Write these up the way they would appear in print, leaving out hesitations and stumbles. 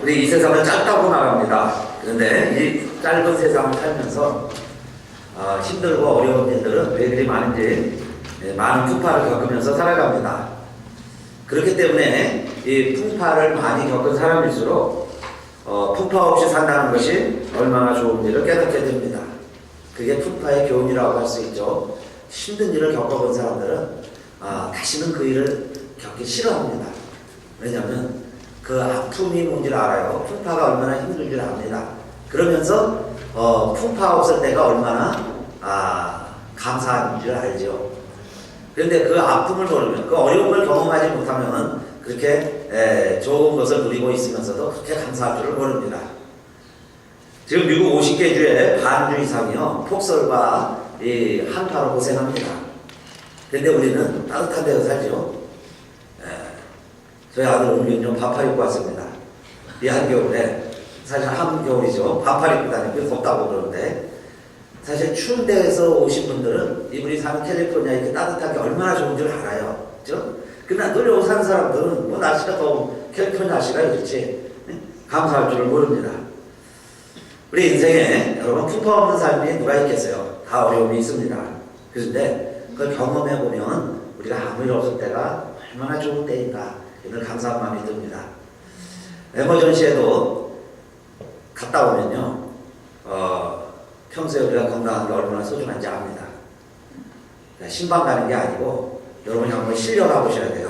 우리 이 세상은 짧다고 말합니다. 그런데 이 짧은 세상을 살면서 힘들고 어려운 일들은 왜 그리 많은지 많은 풍파를 겪으면서 살아갑니다. 그렇기 때문에 이 풍파를 많이 겪은 사람일수록 풍파 없이 산다는 것이 얼마나 좋은지를 깨닫게 됩니다. 그게 풍파의 교훈이라고 할 수 있죠. 힘든 일을 겪어본 사람들은 다시는 그 일을 겪기 싫어합니다. 왜냐하면 그 아픔이 뭔지를 알아요. 풍파가 얼마나 힘든 줄 압니다. 그러면서 풍파 없을 때가 얼마나 감사한 줄 알죠. 그런데 그 아픔을 모르면, 그 어려움을 경험하지 못하면 그렇게 좋은 것을 누리고 있으면서도 그렇게 감사할 줄을 모릅니다. 지금 미국 50개 주의 반주 이상이요 폭설과 이 한파로 고생합니다. 그런데 우리는 따뜻한 데서 살죠. 저희 아들 오늘은요 반팔 입고 왔습니다. 이 한겨울에, 사실 한겨울이죠. 반팔 입고 다니고 덥다고 그러는데, 사실 추운 데에서 오신 분들은 이분이 사는 캘리포니아 이렇게 따뜻하게 얼마나 좋은 줄 알아요. 그죠? 그러나 놀러 사는 사람들은 뭐 날씨가 더워, 캘리포니아 날씨가 이렇지 감사할 줄을 모릅니다. 우리 인생에 여러분 풍파 없는 삶이 누가 있겠어요? 다 어려움이 있습니다. 그런데 그걸 경험해보면 우리가 아무 일 없을 때가 얼마나 좋은 때인가 이런 감사한 마음이 듭니다. 에머전시에도 갔다 오면요 평소에 우리가 건강한 게 얼마나 소중한지 압니다. 신방 가는 게 아니고 여러분이 한번 실려가 보셔야 돼요.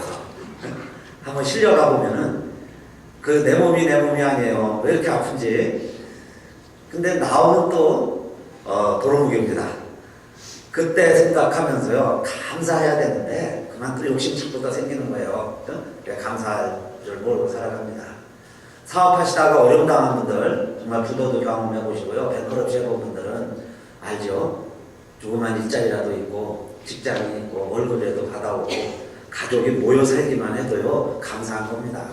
한번 실려가 보면은 그 내 몸이 아니에요. 왜 이렇게 아픈지. 근데 나오면 또 도루묵입니다. 그때 생각하면서요 감사해야 되는데 그만 또 욕심부터 생기는 거예요. 감사할 줄 모르고 살아갑니다. 사업하시다가 어려움 당한 분들 정말 부도도 경험해 보시고요. 뱅크럽시 해본 분들은 알죠. 조그만 일자리라도 있고 직장이 있고 월급이라도 받아오고 가족이 모여 살기만 해도요 감사한 겁니다.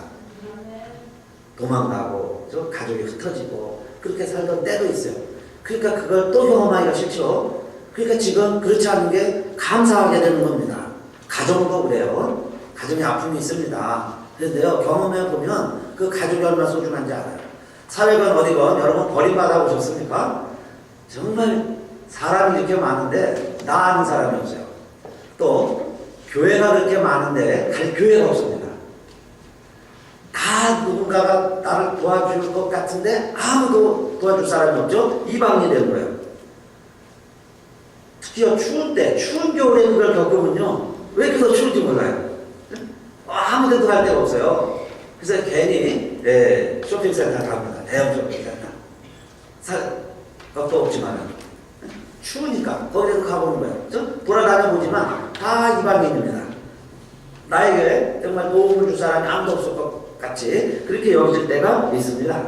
도망가고 가족이 흩어지고 그렇게 살던 때도 있어요. 그러니까 그걸 또 경험하기가 싫죠. 그러니까 지금 그렇지 않은 게 감사하게 되는 겁니다. 가정도 그래요. 가정에 아픔이 있습니다. 그런데요 경험해 보면 그 가족이 얼마나 소중한지 알아요. 사회건 어디건 여러분 버림받아 오셨습니까? 정말 사람이 이렇게 많은데 나 아는 사람이 없어요. 또 교회가 그렇게 많은데 갈 교회가 없습니다. 다 누군가가 나를 도와줄 것 같은데 아무도 도와줄 사람이 없죠. 이방인이 되는 거예요. 특히요 추운 때, 추운 겨울에 그걸 겪으면요 왜 이렇게 더 추운지 몰라요. 아무 데도 갈 데가 없어요. 그래서 괜히 쇼핑센터 갑니다. 대형 쇼핑센터. 살 것도 없지만 추우니까 거기에도 가보는 거예요. 돌아다녀 보지만 다 이방인입니다. 나에게 정말 도움을 줄 사람이 아무도 없을 것 같이 그렇게 여길 때가 있습니다.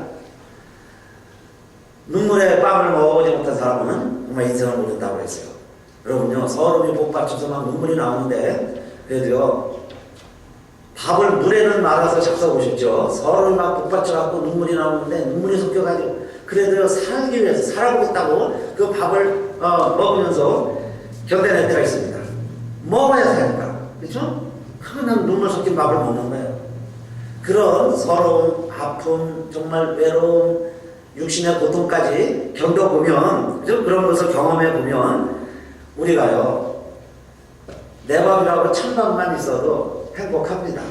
눈물에 빵을 먹어보지 못한 사람은 정말 인생을 모른다고 했어요. 여러분요 서름이 복받쳐서 막 눈물이 나오는데 그래도요 밥을 물에는 말아서 잡숴보십시오. 서로 막 복받쳐갖고 눈물이 나오는데 눈물이 섞여가지고 그래도요 살기 위해서 살아보겠다고 그 밥을 먹으면서 견뎌낼 때가 있습니다. 먹어야 사니까. 그렇죠? 그러면 눈물 섞인 밥을 먹는 거예요. 그런 서러움, 아픔, 정말 외로움, 육신의 고통까지 견뎌보면, 그죠? 그런 것을 경험해보면 우리가요 내 밥이라고 찬밥만 있어도 행복합니다.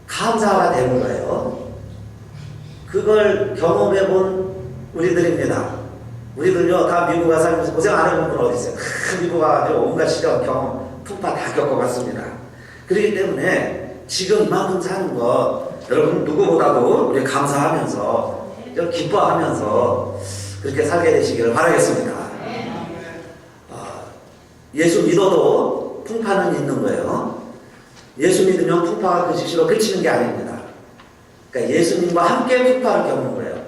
감사가 되는 거예요. 그걸 경험해본 우리들입니다. 우리들요 다 미국 가서 살면서 고생 안 해본 분 어디 있어요? 미국 가가지고 온갖 시련 경험 풍파 다 겪어봤습니다. 그렇기 때문에 지금 이만큼 사는 것 여러분 누구보다도 우리 감사하면서 기뻐하면서 그렇게 살게 되시기를 바라겠습니다. 예수 믿어도 풍파는 있는 거예요. 예수 믿으면 풍파가 그 즉시로 그치는 게 아닙니다. 그러니까 예수님과 함께 풍파를 겪는 거예요.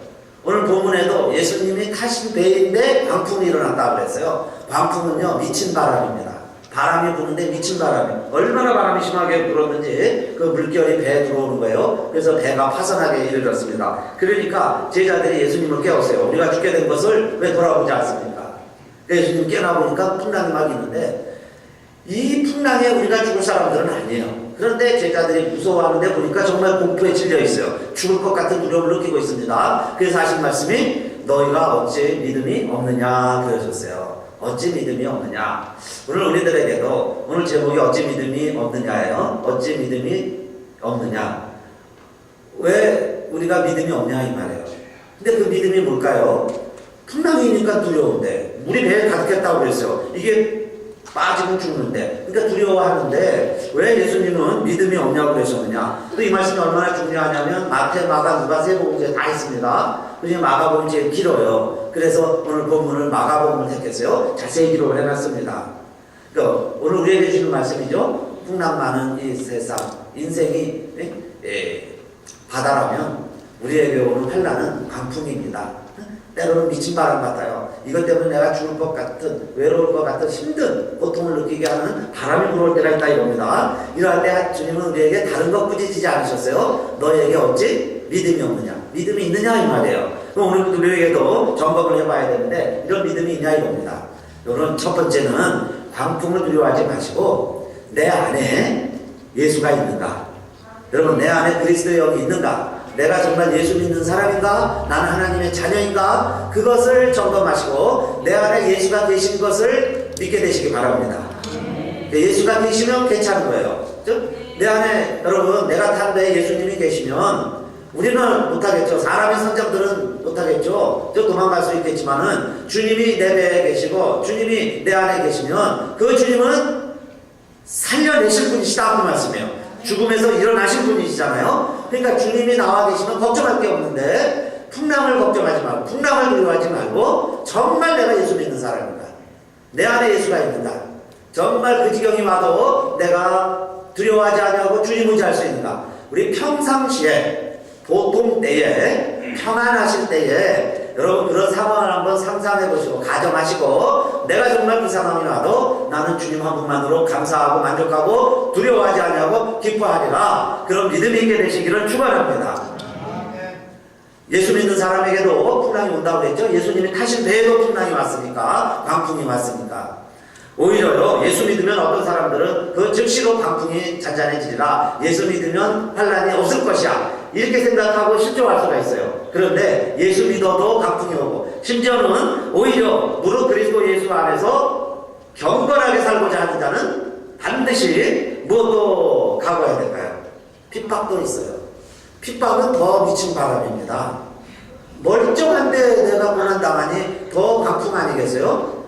오늘 본문에도 예수님이 타신 배인데 광풍이 일어났다고 그랬어요. 광풍은요 미친 바람입니다. 바람이 부는데 미친 바람이 얼마나 바람이 심하게 불었는지 그 물결이 배에 들어오는 거예요. 그래서 배가 파선하게 이르렀습니다. 그러니까 제자들이 예수님을 깨웠어요. 우리가 죽게 된 것을 왜 돌아보지 않습니까? 예수님 깨어나보니까 풍랑이 막 있는데 이 풍랑에 우리가 죽을 사람들은 아니에요. 그런데 제자들이 무서워하는데 보니까 정말 공포에 질려 있어요. 죽을 것 같은 두려움을 느끼고 있습니다. 그래서 하신 말씀이 너희가 어찌 믿음이 없느냐 그러셨어요. 어찌 믿음이 없느냐. 오늘 우리들에게도 오늘 제목이 어찌 믿음이 없느냐예요. 어찌 믿음이 없느냐. 왜 우리가 믿음이 없냐 이 말이에요. 근데 그 믿음이 뭘까요? 풍랑이니까 두려운데 물이 배에 가득했다고 그랬어요. 이게 빠지면 죽는데 그러니까 두려워하는데 왜 예수님은 믿음이 없냐고 그러셨느냐. 또 이 말씀이 얼마나 중요하냐면 마태, 마가, 누가 세 복음에 다 있습니다. 그중에 마가복음이 제일 길어요. 그래서 오늘 본문을 마가복음을 택했어요. 자세히 기록을 해놨습니다. 그러니까 오늘 우리에게 주는 말씀이죠. 풍랑 많은 이 세상 인생이 바다라면 우리에게 오는 환난은 광풍입니다. 때로는 미친 바람 같아요. 이것 때문에 내가 죽을 것 같은, 외로울 것 같은 힘든 고통을 느끼게 하는 바람이 불어올 때가 있다 이겁니다. 이럴 때 주님은 우리에게 다른 것 꾸짖지 않으셨어요. 너희에게 어찌 믿음이 없느냐. 믿음이 있느냐 이 말이에요. 그럼 오늘 우리에게도 점검을 해봐야 되는데 이런 믿음이 있냐 이겁니다. 여러분 첫 번째는 광풍을 두려워하지 마시고 내 안에 예수가 있는가. 여러분 내 안에 그리스도의 영이 있는가. 내가 정말 예수 믿는 사람인가? 나는 하나님의 자녀인가? 그것을 점검하시고 내 안에 예수가 계신 것을 믿게 되시기 바랍니다. 예수가 계시면 괜찮은 거예요. 즉 내 안에 여러분 내가 탄 배에 예수님이 계시면 우리는 못하겠죠. 사람의 선장들은 못하겠죠. 저 도망갈 수 있겠지만은 주님이 내 배에 계시고 주님이 내 안에 계시면 그 주님은 살려내실 분이시다 그 말씀이에요. 죽음에서 일어나신 분이시잖아요. 그러니까 주님이 나와 계시면 걱정할 게 없는데 풍랑을 걱정하지 말고 풍랑을 두려워하지 말고 정말 내가 예수 믿는 사람인가. 내 안에 예수가 있는가. 정말 그 지경이 와도 내가 두려워하지 않냐고 주님 의지할 수 있는가. 우리 평상시에 보통 때에 평안하실 때에 여러분 그런 상황을 한번 상상해 보시고 가정하시고 내가 정말 그 상황이 와도 나는 주님 한 분만으로 감사하고 만족하고 두려워하지 않냐고 기뻐하리라. 그런 믿음이 있게 되시기를 축원합니다. 예수 믿는 사람에게도 풍랑이 온다고 그랬죠. 예수님이 타신 배에도 풍랑이 왔으니까 광풍이 왔으니까 오히려요 예수 믿으면 어떤 사람들은 그 즉시로 광풍이 잔잔해지리라. 예수 믿으면 환난이 없을 것이야 이렇게 생각하고 실족할 수가 있어요. 그런데 예수 믿어도 광풍이 오고 심지어는 오히려 무릇 그리스도 예수 안에서 경건하게 살고자 하는 자는 반드시 무엇도 각오해야 될까요? 핍박도 있어요. 핍박은 더 미친 바람입니다. 멀쩡한데 내가 고난당하니 더 광풍 아니겠어요?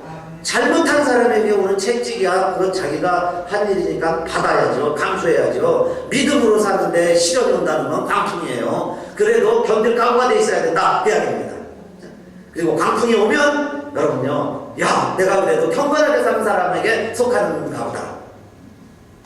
잘못한 사람에게 오는 채찍이야. 그건 자기가 한 일이니까 받아야죠. 감수해야죠. 믿음으로 사는데 시련이 온다는 건 광풍이에요. 그래도 견딜 각오가 돼 있어야 된다. 그 이야기입니다. 그리고 광풍이 오면 여러분요. 야 내가 그래도 경건하게 사는 사람에게 속하는가 보다.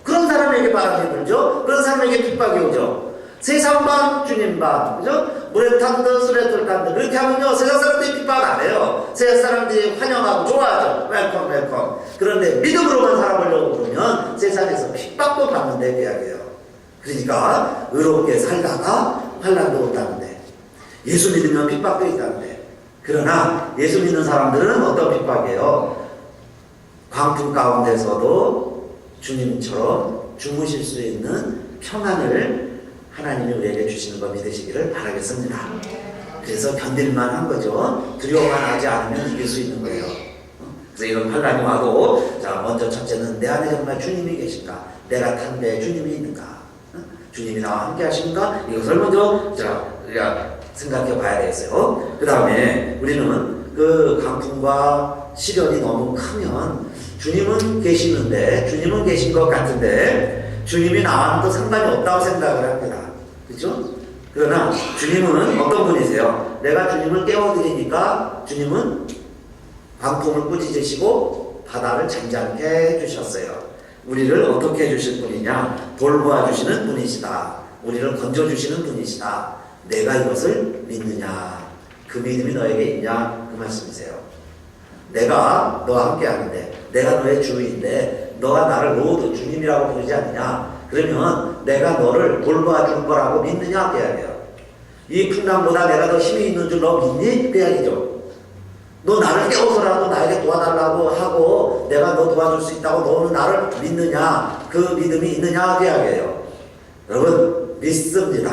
그런 사람에게 바람이 불죠. 그런 사람에게 핍박이 오죠. 세상 반 주님 반 그죠? 물에 탄듯 술에 뜰탄듯 그렇게 하면요 세상 사람들이 핍박 안 해요. 세상 사람들이 환영하고 좋아하죠. 웰컴 웰컴. 그런데 믿음으로만 살아보려고 그러면 세상에서 핍박도 받는데 그 이야기예요. 그러니까 의롭게 살다가 환난도 온다는데 예수 믿으면 핍박도 있다는데 그러나 예수 믿는 사람들은 어떤 핍박이에요? 광풍 가운데서도 주님처럼 주무실 수 있는 평안을 하나님이 우리에게 주시는 거 믿으시기를 바라겠습니다. 그래서 견딜만한 거죠. 두려워만 하지 않으면 이길 수 있는 거예요. 그래서 이런 환난이 와도 자 먼저 첫째는 내 안에 정말 주님이 계신가? 내가 탄 배에 주님이 있는가? 주님이 나와 함께 하십니까? 이것을 먼저 우리가 생각해 봐야 되겠어요. 그 다음에 우리는 그 강풍과 시련이 너무 크면 주님은 계시는데 주님은 계신 것 같은데 주님이 나와는 또 상관이 없다고 생각을 합니다. 그렇죠? 그러나 주님은 어떤 분이세요? 내가 주님을 깨워드리니까 주님은 광풍을 꾸짖으시고 바다를 잠잠케 해주셨어요. 우리를 어떻게 해주실 분이냐? 돌보아 주시는 분이시다. 우리를 건져주시는 분이시다. 내가 이것을 믿느냐? 그 믿음이 너에게 있냐? 그 말씀이세요. 내가 너와 함께 하는데 내가 너의 주인데 너가 나를 모두 주님이라고 부르지 않느냐? 그러면 내가 너를 돌보아 줄 거라고 믿느냐? 그 이야기예요. 이 풍랑보다 내가 더 힘이 있는 줄 너 믿니? 그 이야기죠. 너 나를 깨워서라도 나에게 도와달라고 하고 내가 너 도와줄 수 있다고 너는 나를 믿느냐? 그 믿음이 있느냐? 이야기해요. 여러분 믿습니다.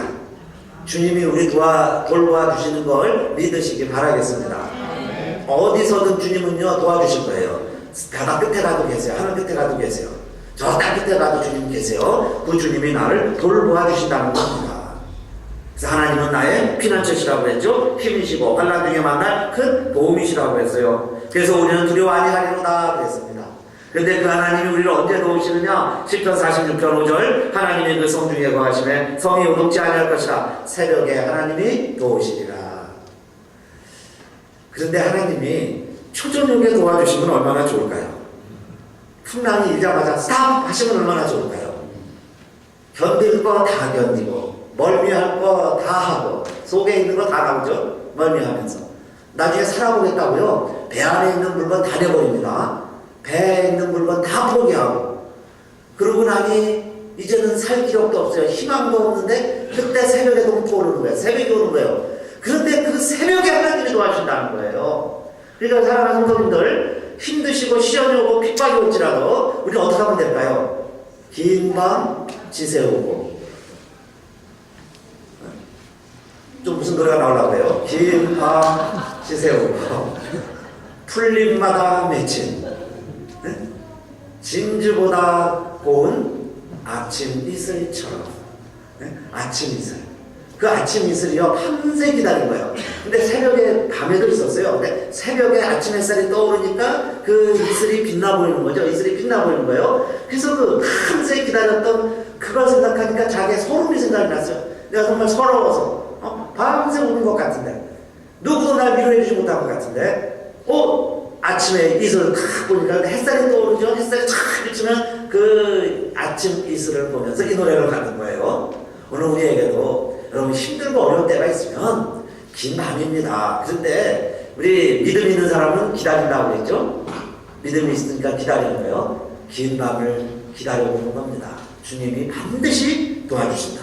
주님이 우리 돌보아 주시는 걸 믿으시기 바라겠습니다. 어디서든 주님은요 도와주실 거예요. 바다 끝에 가도 계세요. 하늘 끝에 가도 계세요. 저 땅 끝에 가도 주님 계세요. 그 주님이 나를 돌보아 주신다는 겁니다. 그래서 하나님은 나의 피난처시라고 했죠. 힘이시고 환난 중에 만날 큰 도움이시라고 했어요. 그래서 우리는 두려워 아니하리로다 그랬습니다. 그런데 그 하나님이 우리를 언제 도우시느냐? 10편 46편 5절 하나님이 그 성 중에 거하시매 성이 요동치 아니할 것이라 새벽에 하나님이 도우시리라. 그런데 하나님이 초저녁에 도와주시면 얼마나 좋을까요? 풍랑이 일자마자 스탑 하시면 얼마나 좋을까요? 견딜 거 다 견디고 멀미할 거 다 하고 속에 있는 거 다 나오죠? 멀미하면서 나중에 살아보겠다고요? 배 안에 있는 물건 다 내버립니다. 배에 있는 물건 다 포기하고 그러고 나니 이제는 살 기력도 없어요. 희망도 없는데 그때 새벽에 동포 오는 거예요. 새벽이 오는 거예요. 그런데 그 새벽에 하나님이 도와주신다는 거예요. 그러니까 사랑하는 성도님들 힘드시고 시련이 오고 핍박이 올지라도 우리는 어떻게 하면 될까요? 긴 밤 지새우고 좀 무슨 노래가 나오려고 해요? 긴 밤 지새우고 풀잎마다 맺힌 진주보다 고운 아침 이슬처럼 아침 이슬 그 아침 이슬이요 밤새 기다린 거예요. 근데 새벽에 밤에도 있었어요. 근데 새벽에 아침 햇살이 떠오르니까 그 이슬이 빛나 보이는 거죠. 이슬이 빛나 보이는 거예요. 그래서 그 밤새 기다렸던 그걸 생각하니까 자기의 소름이 생각이 났어요. 내가 정말 서러워서 밤새 우는 것 같은데 누구도 날 위로해주지 못한 것 같은데 아침에 이슬을 탁 보니까 햇살이 떠오르죠. 햇살이 탁 비치면 그 아침 이슬을 보면서 이 노래를 가는 거예요. 오늘 우리에게도 여러분 힘들고 어려운 때가 있으면 긴 밤입니다. 그런데 우리 믿음 있는 사람은 기다린다고 그랬죠. 믿음이 있으니까 기다리는 거예요. 긴 밤을 기다려보는 겁니다. 주님이 반드시 도와주신다.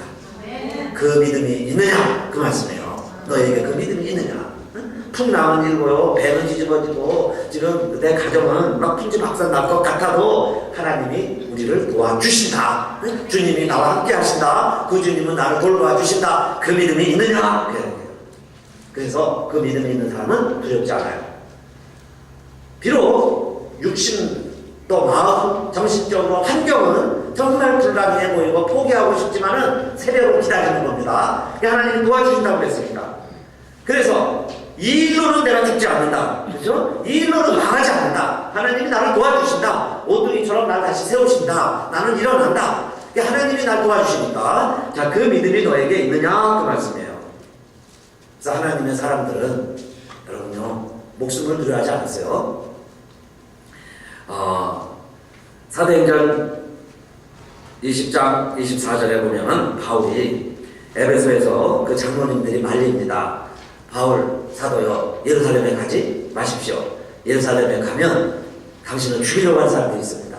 그 믿음이 있느냐 그 말씀이에요. 너에게 그 믿음이 있느냐. 풍랑은 일고요 배는 뒤집어지고 지금 내 가정은 막 풍지박산 날 것 같아도 하나님이 우리를 도와주신다. 주님이 나와 함께 하신다. 그 주님은 나를 돌보아 주신다. 그 믿음이 있느냐. 그래서 그 믿음이 있는 사람은 두렵지 않아요. 비록 육신도 마음 정신적으로 환경은 정말 불가능해 보이고 포기하고 싶지만은 새벽을 기다리는 겁니다. 하나님이 도와주신다고 그랬습니다. 그래서 이 일로는 내가 죽지 않는다. 그렇죠? 이 일로는 망하지 않는다. 하나님이 나를 도와주신다. 오뚜기처럼 나를 다시 세우신다. 나는 일어난다. 하나님이 나를 도와주시니까 자, 그 믿음이 너에게 있느냐 그 말씀이에요. 그래서 하나님의 사람들은 여러분요 목숨을 두려워하지 않았어요. 사도행전 20장 24절에 보면 바울이 에베소에서 그 장로님들이 말립니다. 바울 사도여 예루살렘에 가지 마십시오. 예루살렘에 가면 당신을 죽이려고 하는 사람들이 있습니다.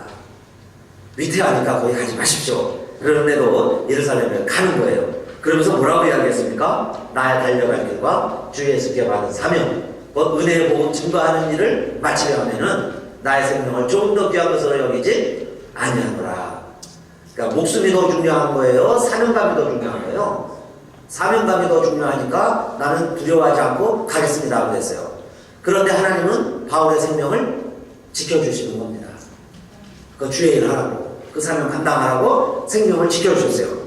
위태하니까 거기 가지 마십시오. 그런데도 예루살렘에 가는 거예요. 그러면서 뭐라고 이야기했습니까? 나의 달려갈 길과 주 예수께 받은 사명, 은혜의 복음 증거하는 일을 마치려 하면은 나의 생명을 조금 더 귀한 것으로 여기지 아니하노라. 그러니까 목숨이 더 중요한 거예요? 사명감이 더 중요한 거예요? 사명감이 더 중요하니까 나는 두려워하지 않고 가겠습니다 그랬어요. 그런데 하나님은 바울의 생명을 지켜주시는 겁니다. 그 주의 일을 하라고 그 사명 감당하라고 생명을 지켜주셨어요.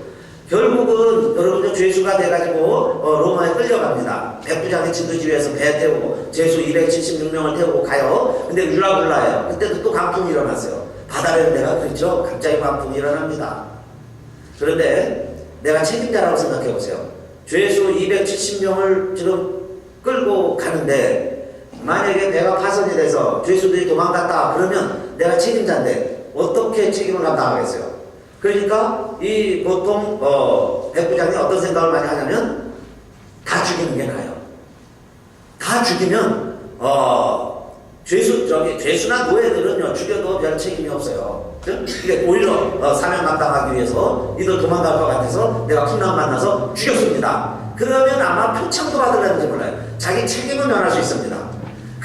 결국은 여러분들 죄수가 돼가지고 로마에 끌려갑니다. 백부장의 진두지휘에서 배 태우고 죄수 276명을 태우고 가요. 근데 유라굴라예요. 그때도 또 강풍이 일어났어요. 바다를 내가 그랬죠. 갑자기 강풍이 일어납니다. 그런데 내가 책임자라고 생각해 보세요. 죄수 270명을 지금 끌고 가는데 만약에 배가 파손이 돼서 죄수들이 도망갔다 그러면 내가 책임자인데 어떻게 책임을 감당하겠어요? 그러니까 이 보통 백부장이 어떤 생각을 많이 하냐면 죽이는 게 나아요. 다 죽이면 죄수나 노예들은요 죽여도 별 책임이 없어요. 근데 오히려 사명 감당하기 위해서 이들 도망갈 것 같아서 내가 풍랑 만나서 죽였습니다. 그러면 아마 표창도 받으려는지 몰라요. 자기 책임을 면할 수 있습니다.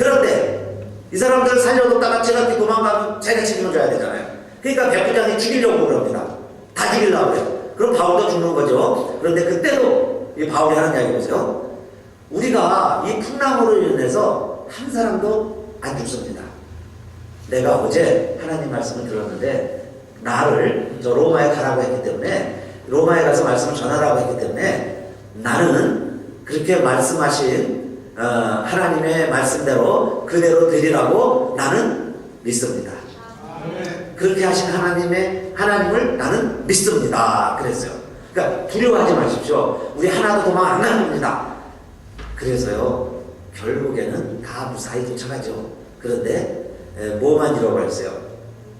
그런데 이 사람들 살려뒀다가 제가 도망가면 제가 책임을 져야 되잖아요. 그러니까 백부장이 죽이려고 그럽니다. 다 죽이려고 해요. 그럼 바울도 죽는 거죠. 그런데 그때도 이 바울이 하는 이야기 보세요. 우리가 이 풍랑으로 인해서 한 사람도 안 죽습니다. 내가 어제 하나님 말씀을 들었는데 나를 저 로마에 가라고 했기 때문에 로마에 가서 말씀을 전하라고 했기 때문에 나는 그렇게 말씀하신 하나님의 말씀대로 그대로 드리라고 나는 믿습니다. 그렇게 하신 하나님을 나는 믿습니다. 그랬어요. 그러니까 두려워하지 마십시오. 우리 하나도 도망 안 갈 겁니다. 그래서요 결국에는 다 무사히 도착하죠. 그런데 뭐만 잃어버렸어요?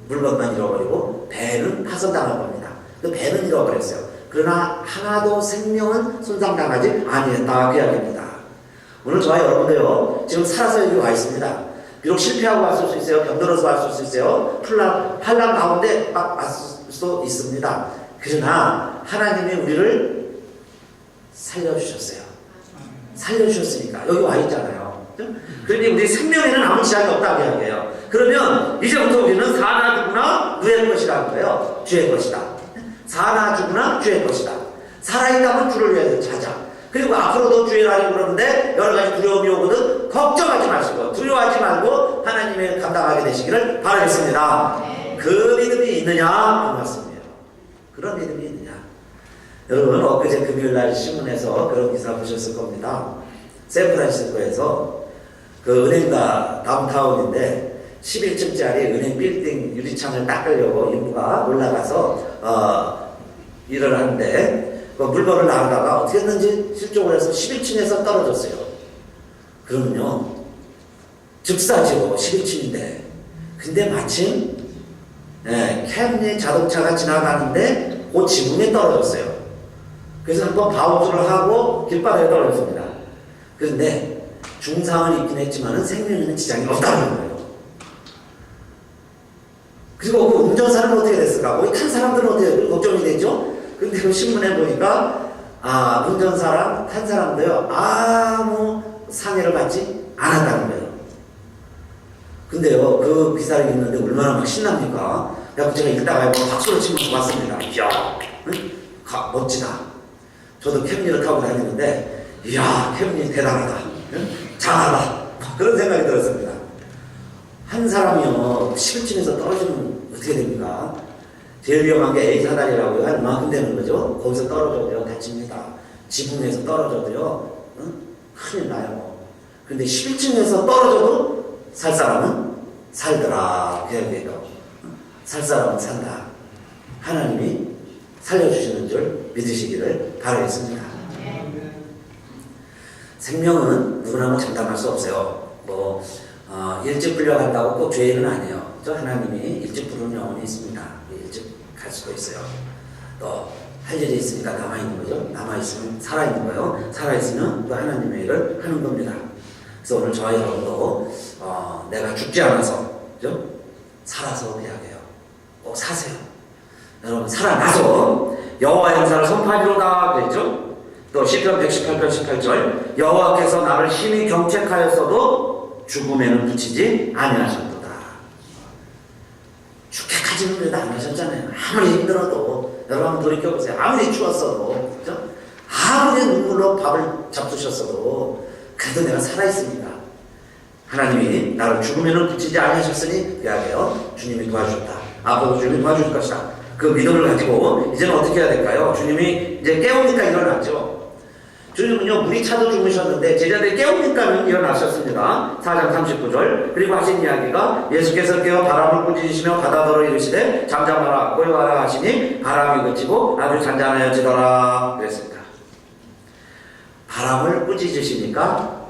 물건만 잃어버리고 배는 파손당할 겁니다. 그 배는 잃어버렸어요. 그러나 하나도 생명은 손상당하지 아니했다 그 이야기입니다. 오늘 저와 여러분들요 지금 살아서 여기 와 있습니다. 비록 실패하고 왔을 수 있어요. 병들어서 왔을 수 있어요. 환난 가운데 막 왔을 수도 있습니다. 그러나 하나님이 우리를 살려주셨어요. 살려주셨으니까 여기 와 있잖아요. 그러니 우리 생명에는 아무 지장이 없다고 이야기해요. 그러면 이제부터 우리는 사나 죽으나 누의 것이라는 거예요. 주의 것이다. 사나 죽으나 주의 것이다. 살아있다면 주를 위해 찾아. 그리고 앞으로도 주의 날이 그러는데 여러 가지 두려움이 오거든 걱정하지 마시고 두려워하지 말고 하나님의 감당하게 되시기를 바라겠습니다. 그 믿음이 있느냐 그 말씀이에요. 그런 믿음이 있느냐. 여러분 엊그제 금요일날 신문에서 그런 기사 보셨을 겁니다. 샌프란시스코에서 그 은행가 다운타운인데 11층짜리 은행 빌딩 유리창을 닦으려고 인부가 올라가서 일을 하는데 그 물건을 나르다가 어떻게 했는지 실족을 해서 11층에서 떨어졌어요. 그러면요 즉사지고 11층인데 근데 마침 캠리 자동차가 지나가는데 그 지붕에 떨어졌어요. 그래서 한번 바우즈를 하고 길바닥에 떨어졌습니다. 그런데 중상을 입긴 했지만 생명에는 지장이 없다는 거예요. 그리고 그 운전사는 어떻게 됐을까? 거기 탄 사람들은 어떻게 걱정이 되죠? 근데 그 신문에 보니까 운전사랑 탄 사람도요 아무 상해를 받지 않았다는 거예요. 근데요 그 기사를 읽는데 얼마나 막 신납니까? 그래서 제가 읽다가 박수를 치면서 봤습니다. 이야 멋지다. 저도 캠리를 타고 다니는데 이야 캠리 대단하다. 장하다. 그런 생각이 들었습니다. 한 사람이요 11층에서 떨어지면 어떻게 됩니까? 제일 위험한 게 A사다리라고요. 한 이만큼 되는 거죠. 거기서 떨어져도요 다칩니다. 지붕에서 떨어져도요 큰일 나요. 근데 11층에서 떨어져도 살 사람은 살더라. 그 얘기예요. 살 사람은 산다. 하나님이 살려주시는 줄 믿으시기를 바라겠습니다. 생명은 누구나 장담할 수 없어요. 일찍 불려간다고 꼭 죄인은 아니에요. 저 하나님이 일찍 부르는 영혼이 있습니다. 일찍 갈 수도 있어요. 또 할 일이 있으니까 남아있는 거죠. 남아있으면 살아있는 거예요. 살아있으면 또 하나님의 일을 하는 겁니다. 그래서 오늘 저와 여러분도 내가 죽지 않아서 그죠? 살아서 이야기해요. 꼭 사세요. 여러분 살아나서 여호와의 형상을 선포하리로다 그랬죠? 또 시편 118편 18절 여호와께서 나를 심히 경책하였어도 죽음에는 붙이지 아니하셨도다. 죽게까지는 그래도 안 하셨잖아요. 아무리 힘들어도 여러분 한번 돌이켜보세요. 아무리 추웠어도 그죠? 아무리 눈물로 밥을 잡수셨어도 그래도 내가 살아있습니다. 하나님이 나를 죽음에는 붙이지 아니하셨으니 그야게요 주님이 도와주셨다. 앞으로 주님이 도와줄 것이다. 그 믿음을 가지고 이제는 어떻게 해야 될까요? 주님이 이제 깨우니까 일어났죠. 주님은요 물이 차도 주무셨는데 제자들이 깨우니까 일어나셨습니다. 4장 39절 그리고 하신 이야기가 예수께서 깨어 바람을 꾸짖으시며 바다더러 이르시되 잠잠하라 고요하라 하시니 바람이 그치고 아주 잔잔하여지더라 그랬습니다. 바람을 꾸짖으시니까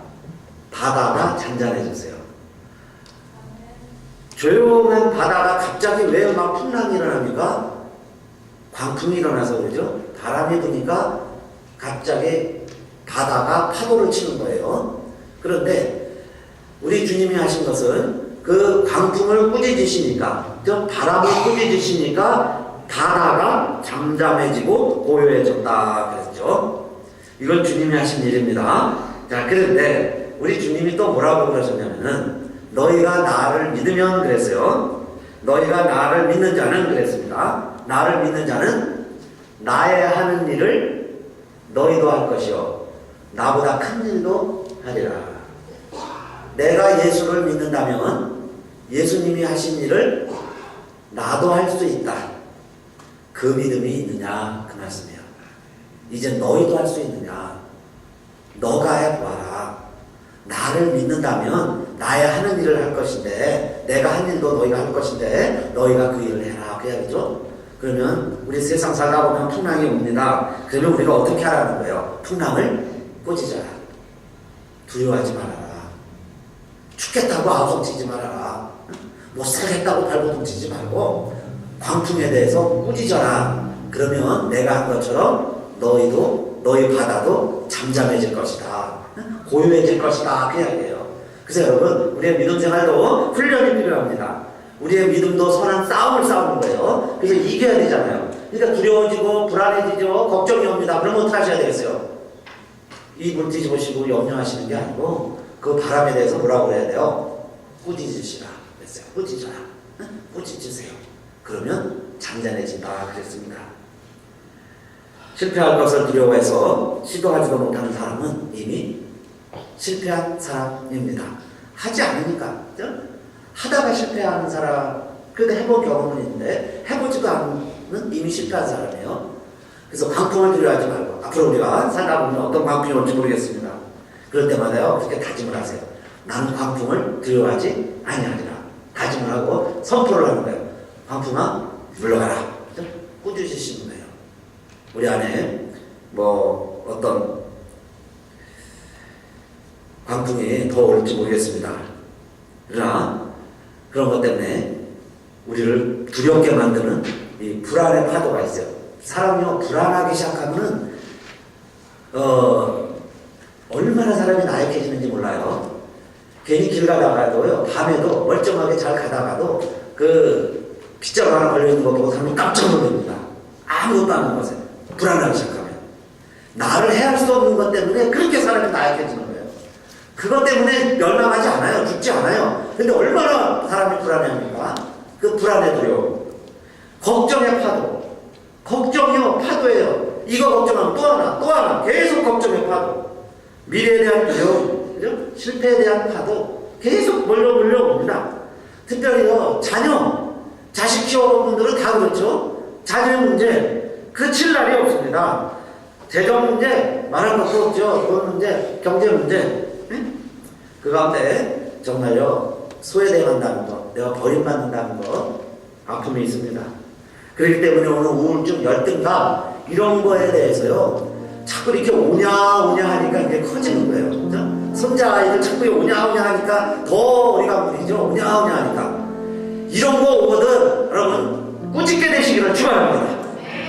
바다가 잔잔해졌어요. 조용한 바다가 갑자기 왜 막 풍랑이 일어납니까? 광풍이 일어나서 그러죠. 바람이 부니까 갑자기 바다가 파도를 치는 거예요. 그런데 우리 주님이 하신 것은 그 광풍을 꾸짖으시니까 바람을 꾸짖으시니까 바다가 잠잠해지고 고요해졌다 그랬죠. 이건 주님이 하신 일입니다. 자, 그런데 우리 주님이 또 뭐라고 그러셨냐면은 너희가 나를 믿으면 그랬어요. 너희가 나를 믿는 자는 그랬습니다. 나를 믿는 자는 나의 하는 일을 너희도 할 것이요 나보다 큰 일도 하리라. 내가 예수를 믿는다면 예수님이 하신 일을 나도 할 수 있다. 그 믿음이 있느냐 그 말씀이에요. 이제 너희도 할 수 있느냐. 너가 해보아라. 나를 믿는다면 나의 하는 일을 할 것인데 내가 한 일도 너희가 할 것인데 너희가 그 일을 해라. 그 이야기죠. 그러면 우리 세상 살다 보면 풍랑이 옵니다. 그러면 우리가 어떻게 하라는 거예요? 풍랑을 꾸짖어라. 두려워하지 말아라. 죽겠다고 아우성 치지 말아라. 못 살겠다고 발버둥 치지 말고 광풍에 대해서 꾸짖어라. 그러면 내가 한 것처럼 너희도 너희 바다도 잠잠해질 것이다. 고요해질 것이다. 그 이야기예요. 그래서 여러분 우리의 믿음 생활도 훈련이 필요합니다. 우리의 믿음도 선한 싸움을 싸우는 거예요. 그래서 이겨야 되잖아요. 그러니까 두려워지고 불안해지죠. 걱정이 옵니다. 그러면 어떻게 하셔야 되겠어요? 입을 뒤집으시고 염려하시는 게 아니고 그 바람에 대해서 뭐라고 해야 돼요? 꾸짖으시라 그랬어요. 꾸짖어라. 꾸짖으세요. 그러면 잠잠해진다 그랬습니다. 실패할 것을 두려워해서 시도하지도 못하는 사람은 이미 실패한 사람입니다. 하지 않으니까. 그죠? 하다가 실패하는 사람, 그래도 해본 경험은 있는데 해보지도 않는 이미 실패한 사람이에요. 그래서 광풍을 두려워하지 말고 앞으로 우리가 살다 보면 어떤 광풍이 올지 모르겠습니다. 그럴 때마다요 그렇게 다짐을 하세요. 나는 광풍을 두려워하지 아니하리라. 다짐을 하고 선포를 하는 거예요. 광풍아 물러가라. 꾸짖으시는 거예요. 우리 안에 뭐 어떤 광풍이 더 올지 모르겠습니다. 그러나 그런 것 때문에 우리를 두렵게 만드는 이 불안의 파도가 있어요. 사람이요 불안하기 시작하면은 얼마나 사람이 나약해지는지 몰라요. 괜히 길 가다가도요 밤에도 멀쩡하게 잘 가다가도 그 빗자루 하나 걸려있는 거 보고 사람이 깜짝 놀랍니다. 아무것도 안 하는 것에 불안하기 시작하면 나를 해할 수 없는 것 때문에 그렇게 사람이 나약해지는 거예요. 그것 때문에 멸망하지 않아요. 죽지 않아요. 근데 얼마나 사람이 불안해합니까? 그 불안의 두려움, 걱정의 파도. 걱정이요 파도예요. 이거 걱정하면 또 하나 계속 걱정의 파도. 미래에 대한 두려움, 그죠? 실패에 대한 파도 계속 몰려옵니다. 특별히요 자식 키워본 분들은 다 그렇죠. 자녀의 문제 그칠 날이 없습니다. 재정 문제 말할 것도 없죠. 돈 문제, 경제 문제. 그 가운데 정말요 소외당한다는 것, 내가 버림받는다는 것, 아픔이 있습니다. 그렇기 때문에 오늘 우울증, 열등감 이런 거에 대해서요 자꾸 이렇게 오냐 하니까 이게 커지는 거예요. 그죠? 손자 아이들 자꾸 오냐 하니까 더 어리가 부리죠. 오냐 하니까 이런 거 오거든 여러분 꾸짖게 되시기를 축원합니다.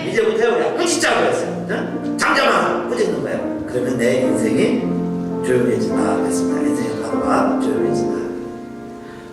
이제부터 우리가 꾸짖자고 했어요. 그죠? 잠잠하라 꾸짖는 거예요. 그러면 내 인생이 조용해진다 했습니다. 인생의 파도가 조용해진다.